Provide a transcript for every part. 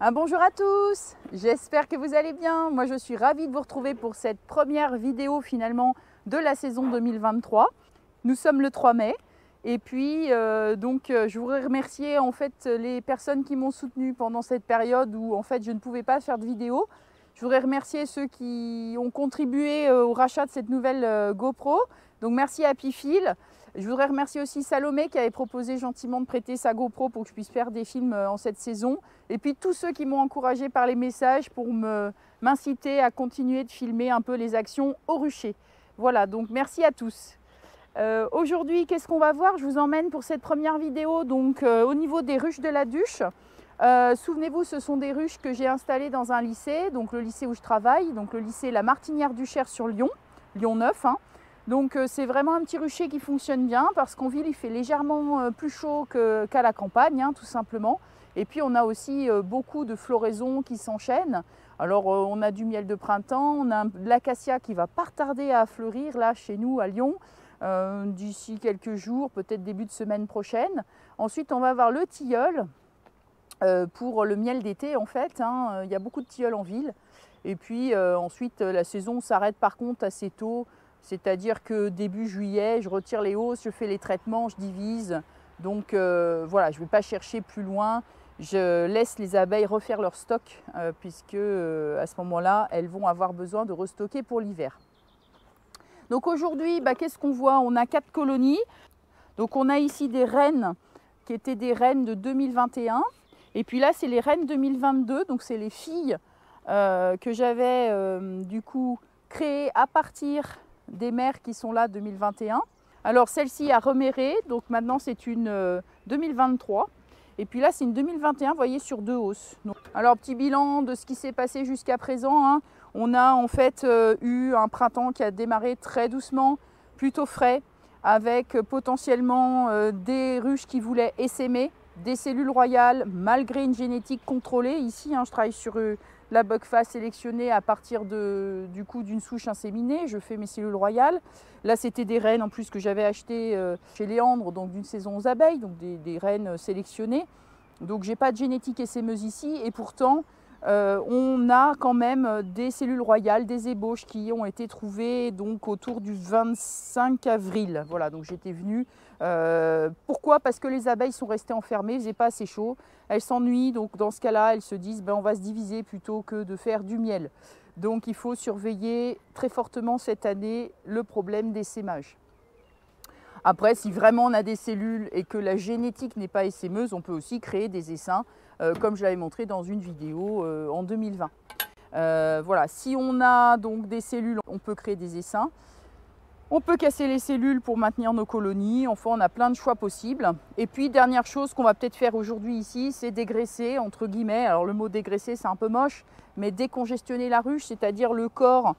Bonjour à tous, j'espère que vous allez bien. Moi je suis ravie de vous retrouver pour cette première vidéo finalement de la saison 2023. Nous sommes le 3 mai et puis je voudrais remercier en fait les personnes qui m'ont soutenue pendant cette période où en fait je ne pouvais pas faire de vidéo. Je voudrais remercier ceux qui ont contribué au rachat de cette nouvelle GoPro. Donc merci à Pifil. Je voudrais remercier aussi Salomé qui avait proposé gentiment de prêter sa GoPro pour que je puisse faire des films en cette saison. Et puis tous ceux qui m'ont encouragé par les messages pour m'inciter à continuer de filmer un peu les actions au rucher. Voilà, donc merci à tous. Aujourd'hui, qu'est-ce qu'on va voir? Je vous emmène pour cette première vidéo au niveau des ruches de la Duche. Souvenez-vous, ce sont des ruches que j'ai installées dans un lycée, donc le lycée où je travaille, donc le lycée La Martinière-du-Cher sur Lyon, Lyon 9. Donc c'est vraiment un petit rucher qui fonctionne bien parce qu'en ville il fait légèrement plus chaud qu'à la campagne, tout simplement. Et puis on a aussi beaucoup de floraisons qui s'enchaînent. Alors on a du miel de printemps, on a de l'acacia qui va pas tarder à fleurir là chez nous à Lyon d'ici quelques jours, peut-être début de semaine prochaine. Ensuite on va avoir le tilleul pour le miel d'été en fait. Il y a beaucoup de tilleuls en ville. Et puis ensuite la saison s'arrête par contre assez tôt. C'est-à-dire que début juillet, je retire les hausses, je fais les traitements, je divise. Donc voilà, je ne vais pas chercher plus loin. Je laisse les abeilles refaire leur stock puisque à ce moment-là, elles vont avoir besoin de restocker pour l'hiver. Donc aujourd'hui, qu'est-ce qu'on voit? On a 4 colonies. Donc on a ici des reines qui étaient des reines de 2021. Et puis là, c'est les reines 2022. Donc c'est les filles que j'avais du coup créées à partir des mères qui sont là 2021. Alors celle-ci a reméré, donc maintenant c'est une 2023. Et puis là c'est une 2021, vous voyez, sur 2 hausses. Donc, alors petit bilan de ce qui s'est passé jusqu'à présent. On a en fait eu un printemps qui a démarré très doucement, plutôt frais, avec potentiellement des ruches qui voulaient essaimer, des cellules royales malgré une contrôlée. Ici, je travaille sur la bugface sélectionnée à partir d'une souche inséminée. Je fais mes cellules royales. Là, c'était des reines en plus que j'avais achetées chez Léandre, donc d'une saison aux abeilles, donc des reines sélectionnées. Donc, j'ai pas de génétique essaimeuse ici et pourtant, on a quand même des cellules royales, des ébauches qui ont été trouvées donc autour du 25 avril. Voilà, donc j'étais venue. Pourquoi? Parce que les abeilles sont restées enfermées, il faisait pas assez chaud. Elles s'ennuient, donc dans ce cas-là, elles se disent on va se diviser plutôt que de faire du miel. Donc il faut surveiller très fortement cette année le problème d'essaimage. Après, si vraiment on a des cellules et que la génétique n'est pas essaimeuse, on peut aussi créer des essaims, comme je l'avais montré dans une vidéo en 2020. Voilà, si on a donc des cellules, on peut créer des essaims. On peut casser les cellules pour maintenir nos colonies. Enfin, on a plein de choix possibles. Et puis, dernière chose qu'on va peut-être faire aujourd'hui ici, c'est dégraisser, entre guillemets. Alors, le mot dégraisser, c'est un peu moche, mais décongestionner la ruche, c'est-à-dire le corps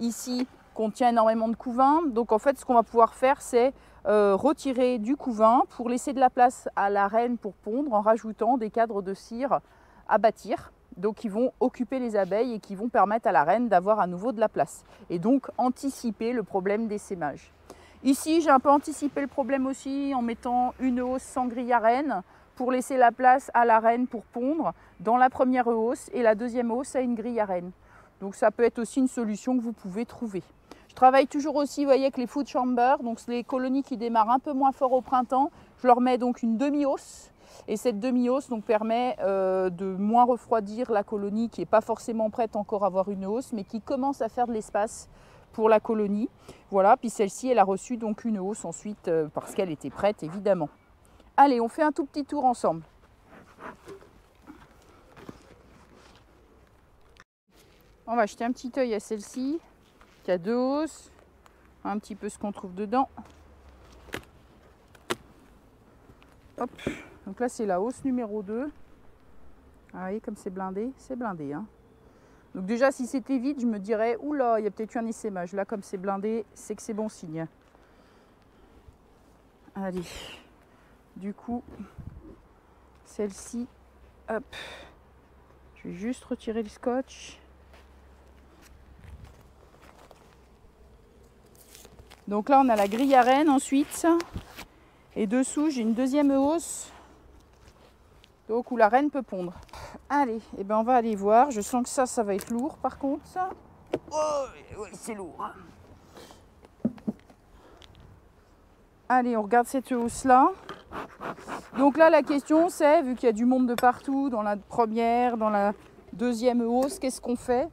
ici contient énormément de couvain. Donc, en fait, ce qu'on va pouvoir faire, c'est retirer du couvain pour laisser de la place à la reine pour pondre en rajoutant des cadres de cire à bâtir. Donc qui vont occuper les abeilles et qui vont permettre à la reine d'avoir à nouveau de la place. Et donc anticiper le problème d'essaimage. Ici, j'ai un peu anticipé le problème aussi en mettant une hausse sans grille à reine pour laisser la place à la reine pour pondre dans la première hausse et la deuxième hausse à une grille à reine. Donc ça peut être aussi une solution que vous pouvez trouver. Je travaille toujours aussi, vous voyez, avec les food chambers, donc les colonies qui démarrent un peu moins fort au printemps. Je leur mets donc une demi-hausse. Et cette demi-hausse permet de moins refroidir la colonie qui n'est pas forcément prête encore à avoir une hausse, mais qui commence à faire de l'espace pour la colonie. Voilà, puis celle-ci, elle a reçu donc une hausse ensuite parce qu'elle était prête, évidemment. Allez, on fait un tout petit tour ensemble. On va jeter un petit œil à celle-ci, qui a 2 hausses. Un petit peu ce qu'on trouve dedans. Hop. Donc là, c'est la hausse numéro 2. Ah, vous voyez comme c'est blindé. C'est blindé. Donc déjà, si c'était vide, je me dirais, oula, il y a peut-être eu un essaimage. Là, comme c'est blindé, c'est que c'est bon signe. Allez. Du coup, celle-ci, hop. Je vais juste retirer le scotch. Donc là, on a la grille à reine ensuite. Et dessous, j'ai une deuxième hausse. Donc où la reine peut pondre. Allez, et ben on va aller voir. Je sens que ça va être lourd par contre. Ça. Oh, oui, c'est lourd. Allez, on regarde cette hausse-là. Donc là, la question c'est, vu qu'il y a du monde de partout, dans la première, dans la deuxième hausse, qu'est-ce qu'on fait?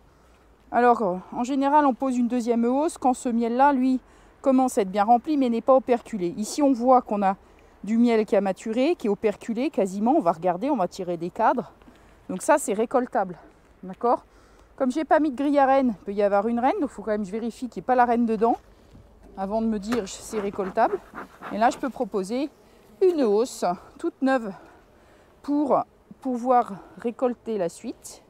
Alors, en général, on pose une deuxième hausse quand ce miel-là, lui, commence à être bien rempli, mais n'est pas operculé. Ici, on voit qu'on a du miel qui a maturé, qui est operculé quasiment. On va regarder, on va tirer des cadres. Donc ça, c'est récoltable. D'accord? Comme je n'ai pas mis de grille à reine, il peut y avoir une reine, donc il faut quand même que je vérifie qu'il n'y ait pas la reine dedans, avant de me dire c'est récoltable. Et là, je peux proposer une hausse toute neuve pour pouvoir récolter la suite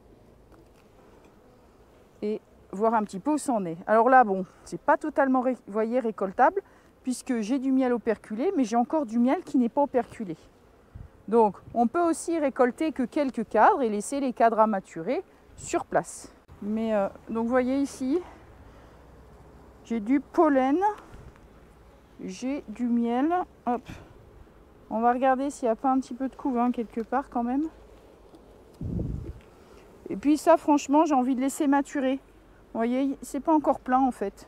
et voir un petit peu où ça en est. Alors là, bon, c'est pas totalement voyez, récoltable puisque j'ai du miel operculé, mais j'ai encore du miel qui n'est pas operculé. Donc, on peut aussi récolter que quelques cadres et laisser les cadres à maturer sur place. Mais donc, vous voyez ici, j'ai du pollen, j'ai du miel. Hop. On va regarder s'il n'y a pas un petit peu de couvain quelque part quand même. Et puis ça, franchement, j'ai envie de laisser maturer. Vous voyez, c'est pas encore plein en fait.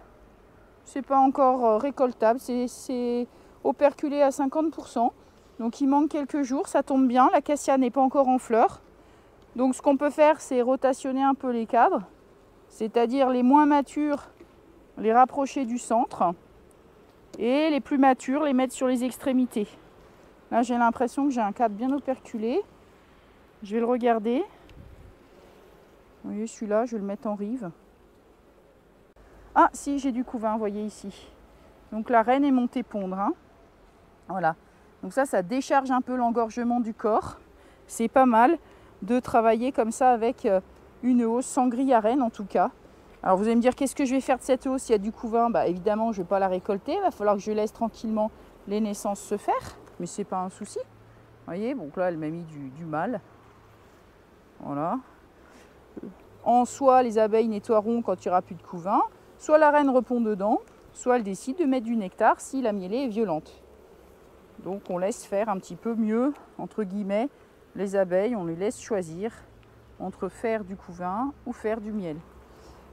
C'est pas encore récoltable. C'est operculé à 50%. Donc il manque quelques jours, ça tombe bien. La cassia n'est pas encore en fleurs. Donc ce qu'on peut faire, c'est rotationner un peu les cadres. C'est-à-dire les moins matures, les rapprocher du centre. Et les plus matures, les mettre sur les extrémités. Là, j'ai l'impression que j'ai un cadre bien operculé. Je vais le regarder. Vous voyez, celui-là, je vais le mettre en rive. Ah, si, j'ai du couvain, vous voyez ici. Donc la reine est montée pondre. Hein. Voilà. Donc ça décharge un peu l'engorgement du corps. C'est pas mal de travailler comme ça avec une hausse sans grille à reine en tout cas. Alors vous allez me dire, qu'est-ce que je vais faire de cette hausse? Il y a du couvain, bah évidemment, je ne vais pas la récolter. Il va falloir que je laisse tranquillement les naissances se faire. Mais c'est pas un souci. Vous voyez, donc là, elle m'a mis du mâle. Voilà. En soit les abeilles nettoieront quand il n'y aura plus de couvain, soit la reine répond dedans, soit elle décide de mettre du nectar si la mielée est violente. Donc on laisse faire un petit peu mieux, entre guillemets, les abeilles, on les laisse choisir entre faire du couvain ou faire du miel.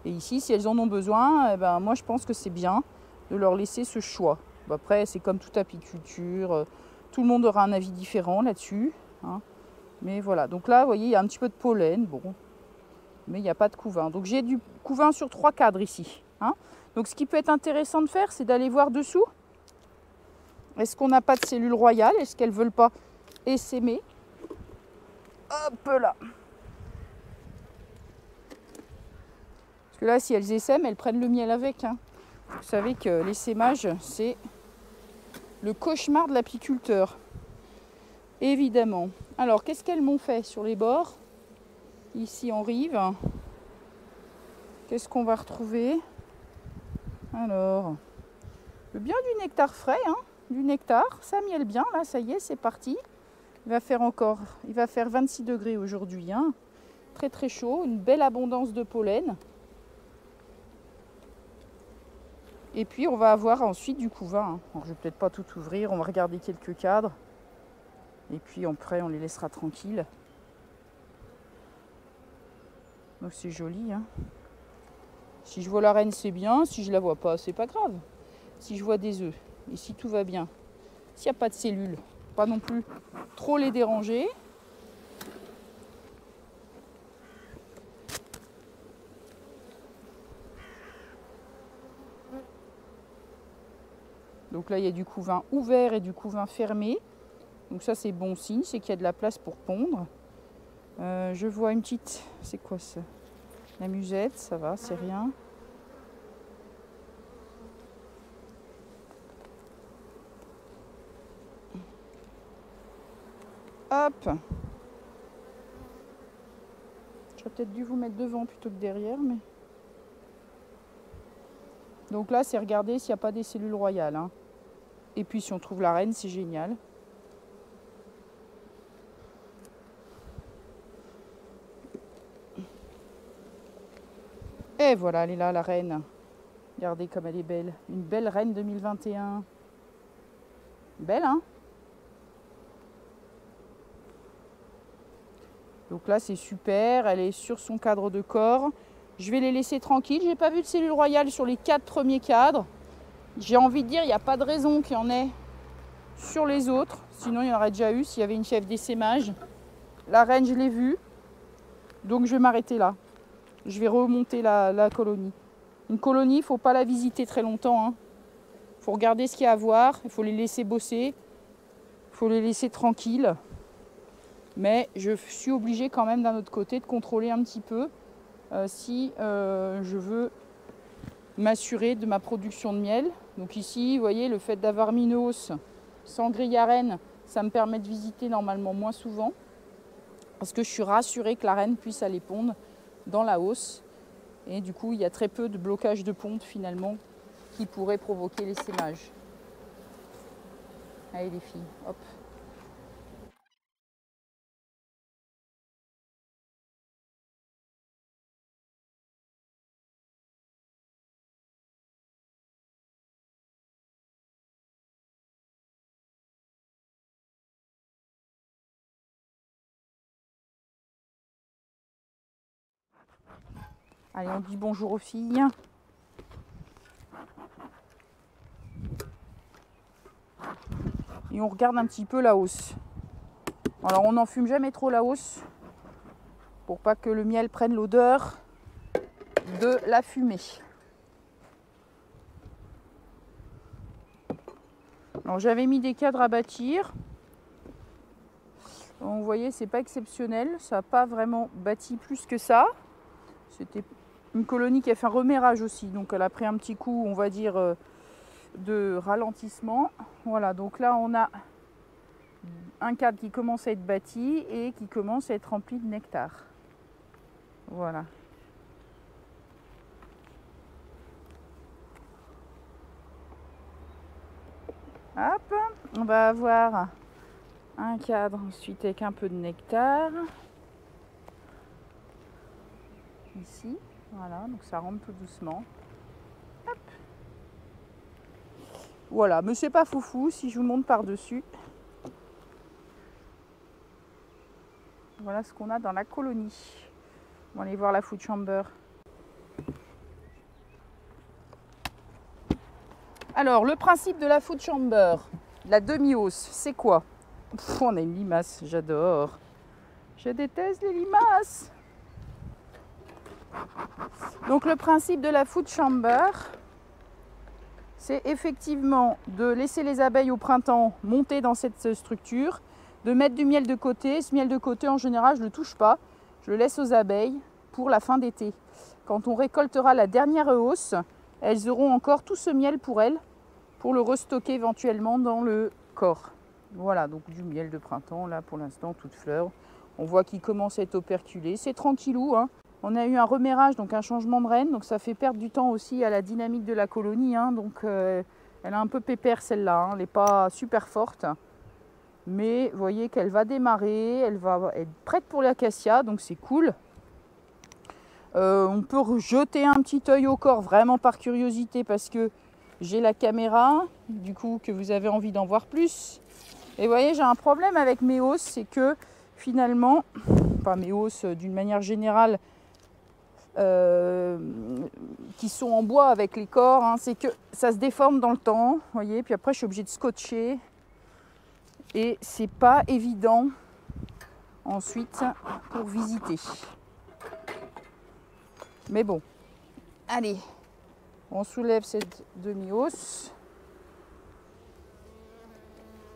Et ici, si elles en ont besoin, eh ben, moi je pense que c'est bien de leur laisser ce choix. Après, c'est comme toute apiculture, tout le monde aura un avis différent là-dessus. Hein. Mais voilà, donc là, vous voyez, il y a un petit peu de pollen, bon, mais il n'y a pas de couvain. Donc j'ai du couvain sur 3 cadres ici. Hein. Donc ce qui peut être intéressant de faire, c'est d'aller voir dessous. Est-ce qu'on n'a pas de cellules royales? Est-ce qu'elles ne veulent pas essaimer? Hop là. Parce que là, si elles essaiment, elles prennent le miel avec. Hein. Vous savez que l'essaimage, c'est le cauchemar de l'apiculteur. Évidemment. Alors, qu'est-ce qu'elles m'ont fait sur les bords? Ici en rive. Qu'est-ce qu'on va retrouver? Alors, bien du nectar frais, hein, du nectar. Ça miel bien, là, ça y est, c'est parti. Il va faire 26 degrés aujourd'hui. Hein. Très très chaud, une belle abondance de pollen. Et puis on va avoir ensuite du couvain. Hein. Alors, je vais peut-être pas tout ouvrir, on va regarder quelques cadres. Et puis après on les laissera tranquilles. Donc c'est joli. Hein. Si je vois la reine c'est bien, si je la vois pas c'est pas grave. Si je vois des œufs et si tout va bien, s'il n'y a pas de cellules, pas non plus trop les déranger. Donc là, il y a du couvain ouvert et du couvain fermé. Donc ça, c'est bon signe, c'est qu'il y a de la place pour pondre. Je vois une petite... C'est quoi ça? La musette, ça va, c'est rien. Hop! J'aurais peut-être dû vous mettre devant plutôt que derrière, mais... Donc là, c'est regarder s'il n'y a pas des cellules royales. Hein. Et puis, si on trouve la reine, c'est génial. Et voilà, elle est là, la reine. Regardez comme elle est belle. Une belle reine 2021. Belle, hein? Donc là, c'est super. Elle est sur son cadre de corps. Je vais les laisser tranquilles. Je n'ai pas vu de cellule royale sur les 4 premiers cadres. J'ai envie de dire, il n'y a pas de raison qu'il y en ait sur les autres. Sinon, il y en aurait déjà eu s'il y avait une chèvre d'essaimage. La reine, je l'ai vue. Donc, je vais m'arrêter là. Je vais remonter la colonie. Une colonie, il ne faut pas la visiter très longtemps. Il faut regarder ce qu'il y a à voir. Il faut les laisser bosser. Il faut les laisser tranquilles. Mais je suis obligée quand même d'un autre côté de contrôler un petit peu si je veux m'assurer de ma production de miel. Donc ici, vous voyez, le fait d'avoir mis une hausse sans grille à reine, ça me permet de visiter normalement moins souvent. Parce que je suis rassurée que la reine puisse aller pondre dans la hausse. Et du coup, il y a très peu de blocage de ponte finalement qui pourrait provoquer l'essaimage. Allez les filles, hop. Allez, on dit bonjour aux filles. Et on regarde un petit peu la hausse. Alors, on n'en fume jamais trop la hausse pour pas que le miel prenne l'odeur de la fumée. Alors, j'avais mis des cadres à bâtir. Donc, vous voyez, c'est pas exceptionnel. Ça n'a pas vraiment bâti plus que ça. C'était une colonie qui a fait un remérage aussi. Donc, elle a pris un petit coup, on va dire, de ralentissement. Voilà, donc là, on a un cadre qui commence à être bâti et qui commence à être rempli de nectar. Voilà. Hop, on va avoir un cadre ensuite avec un peu de nectar. Ici, voilà, donc ça rentre tout doucement. Hop. Voilà, mais c'est pas foufou si je vous monte par-dessus. Voilà ce qu'on a dans la colonie. On va aller voir la food chamber. Alors, le principe de la food chamber, la demi-hausse, c'est quoi? On a une limace, j'adore. Je déteste les limaces. Donc, le principe de la food chamber, c'est effectivement de laisser les abeilles au printemps monter dans cette structure, de mettre du miel de côté. Ce miel de côté, en général, je ne le touche pas. Je le laisse aux abeilles pour la fin d'été. Quand on récoltera la dernière hausse, elles auront encore tout ce miel pour elles, pour le restocker éventuellement dans le corps. Voilà, donc du miel de printemps, là pour l'instant, toute fleur. On voit qu'il commence à être operculé. C'est tranquillou, hein. On a eu un remérage, donc un changement de reine, donc ça fait perdre du temps aussi à la dynamique de la colonie. Hein. Donc elle a un peu pépère celle-là, hein. Elle n'est pas super forte. Mais vous voyez qu'elle va démarrer, elle va être prête pour l'acacia, donc c'est cool. On peut jeter un petit œil au corps, vraiment par curiosité, parce que j'ai la caméra, du coup que vous avez envie d'en voir plus. Et vous voyez, j'ai un problème avec mes hausses, c'est que finalement, pas mes hausses d'une manière générale, qui sont en bois avec les corps, hein, c'est que ça se déforme dans le temps, vous voyez, puis après je suis obligée de scotcher. Et c'est pas évident ensuite pour visiter. Mais bon, allez, on soulève cette demi-hausse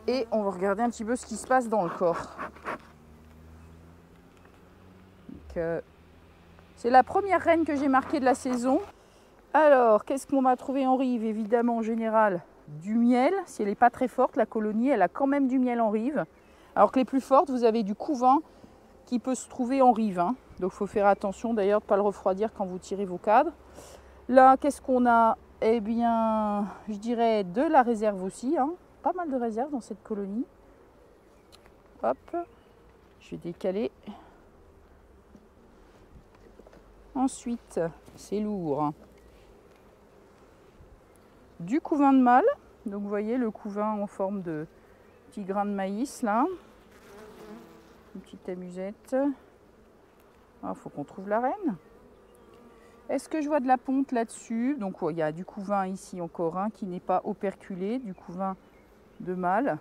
et on va regarder un petit peu ce qui se passe dans le corps. C'est la première reine que j'ai marquée de la saison. Alors, qu'est-ce qu'on va trouver en rive? Évidemment, en général, du miel. Si elle n'est pas très forte, la colonie, elle a quand même du miel en rive. Alors que les plus fortes, vous avez du couvain qui peut se trouver en rive. Hein. Donc, il faut faire attention d'ailleurs de ne pas le refroidir quand vous tirez vos cadres. Là, qu'est-ce qu'on a? Eh bien, je dirais de la réserve aussi. Hein. Pas mal de réserve dans cette colonie. Hop, je vais décaler. Ensuite, c'est lourd. Du couvain de mâle. Donc vous voyez le couvain en forme de petit grain de maïs là. Une petite amusette. Il faut qu'on trouve la reine. Est-ce que je vois de la ponte là-dessus? Donc il y a du couvain ici encore, hein, qui n'est pas operculé, du couvain de mâle.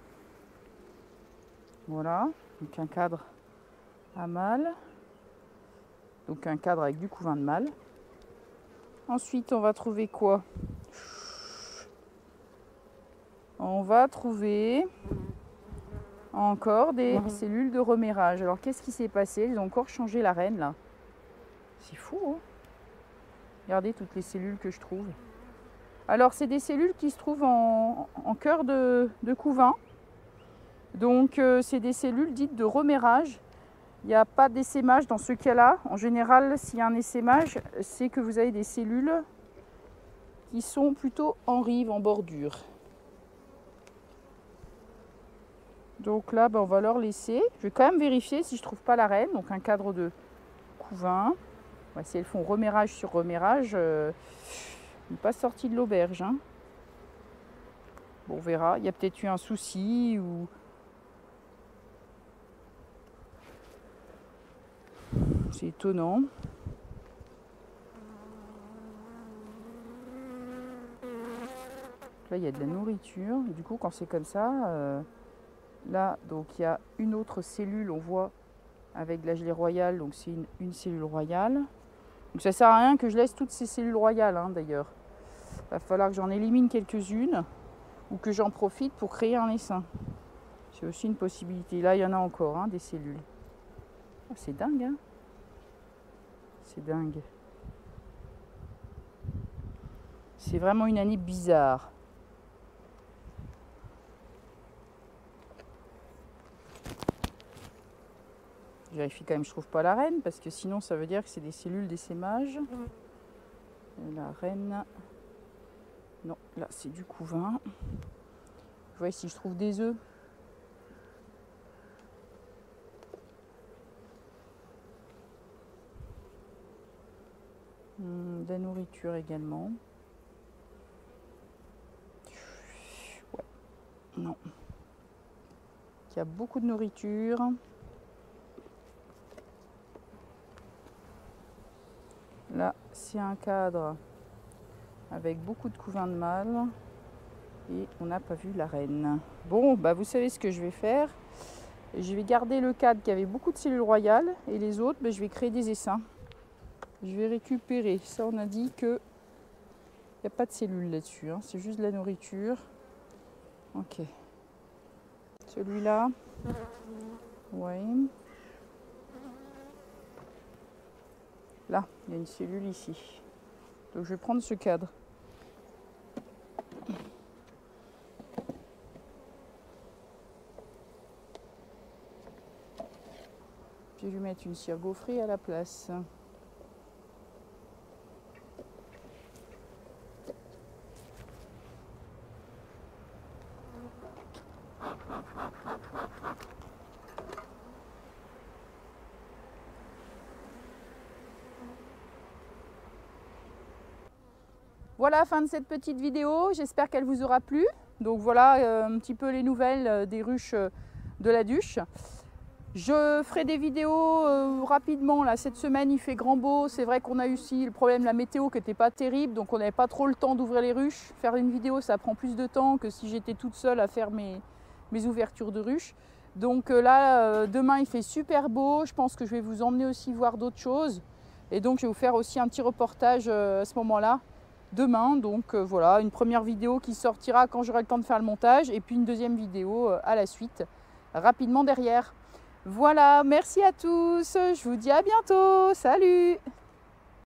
Voilà, donc un cadre à mâle. Donc un cadre avec du couvain de mâle. Ensuite, on va trouver quoi? On va trouver encore des cellules de remérage. Alors, qu'est-ce qui s'est passé? Ils ont encore changé la reine, là. C'est fou, hein? Regardez toutes les cellules que je trouve. Alors, c'est des cellules qui se trouvent en cœur de couvain. Donc, c'est des cellules dites de remérage. Il n'y a pas d'essaimage dans ce cas-là. En général, s'il y a un essaimage, c'est que vous avez des cellules qui sont plutôt en rive, en bordure. Donc là, on va leur laisser. Je vais quand même vérifier si je ne trouve pas la reine. Donc un cadre de couvain. Ouais, si elles font remérage sur remérage, n'est pas sorti de l'auberge. Hein. Bon, on verra. Il y a peut-être eu un souci ou... C'est étonnant. Là, il y a de la nourriture. Du coup, quand c'est comme ça, là, donc il y a une autre cellule, on voit, avec de la gelée royale. Donc c'est une cellule royale. Donc ça sert à rien que je laisse toutes ces cellules royales, hein, d'ailleurs. Il va falloir que j'en élimine quelques-unes ou que j'en profite pour créer un essaim. C'est aussi une possibilité. Là, il y en a encore, hein, des cellules. Oh, c'est dingue, hein. C'est dingue. C'est vraiment une année bizarre. Je vérifie quand même, je trouve pas la reine, parce que sinon ça veut dire que c'est des cellules d'essaimage. Et la reine... Non, là c'est du couvain. Je vois si je trouve des œufs. De la nourriture également. Ouais, non. Il y a beaucoup de nourriture. Là, c'est un cadre avec beaucoup de couvain de mâle. Et on n'a pas vu la reine. Bon, vous savez ce que je vais faire. Je vais garder le cadre qui avait beaucoup de cellules royales. Et les autres, je vais créer des essaims. Je vais récupérer. Ça, on a dit que il n'y a pas de cellules là-dessus. Hein. C'est juste de la nourriture. Ok. Celui-là. Oui. Là, il y a une cellule ici. Donc je vais prendre ce cadre. Je vais lui mettre une cire gaufrée à la place. Voilà, fin de cette petite vidéo. J'espère qu'elle vous aura plu. Donc voilà un petit peu les nouvelles des ruches de la Duche. Je ferai des vidéos rapidement. Là, cette semaine, il fait grand beau. C'est vrai qu'on a eu aussi le problème de la météo qui n'était pas terrible. Donc on n'avait pas trop le temps d'ouvrir les ruches. Faire une vidéo, ça prend plus de temps que si j'étais toute seule à faire mes ouvertures de ruches. Donc là, demain, il fait super beau. Je pense que je vais vous emmener aussi voir d'autres choses. Et donc, je vais vous faire aussi un petit reportage à ce moment-là. Demain, donc voilà, une première vidéo qui sortira quand j'aurai le temps de faire le montage et puis une deuxième vidéo à la suite, rapidement derrière. Voilà, merci à tous, je vous dis à bientôt, salut!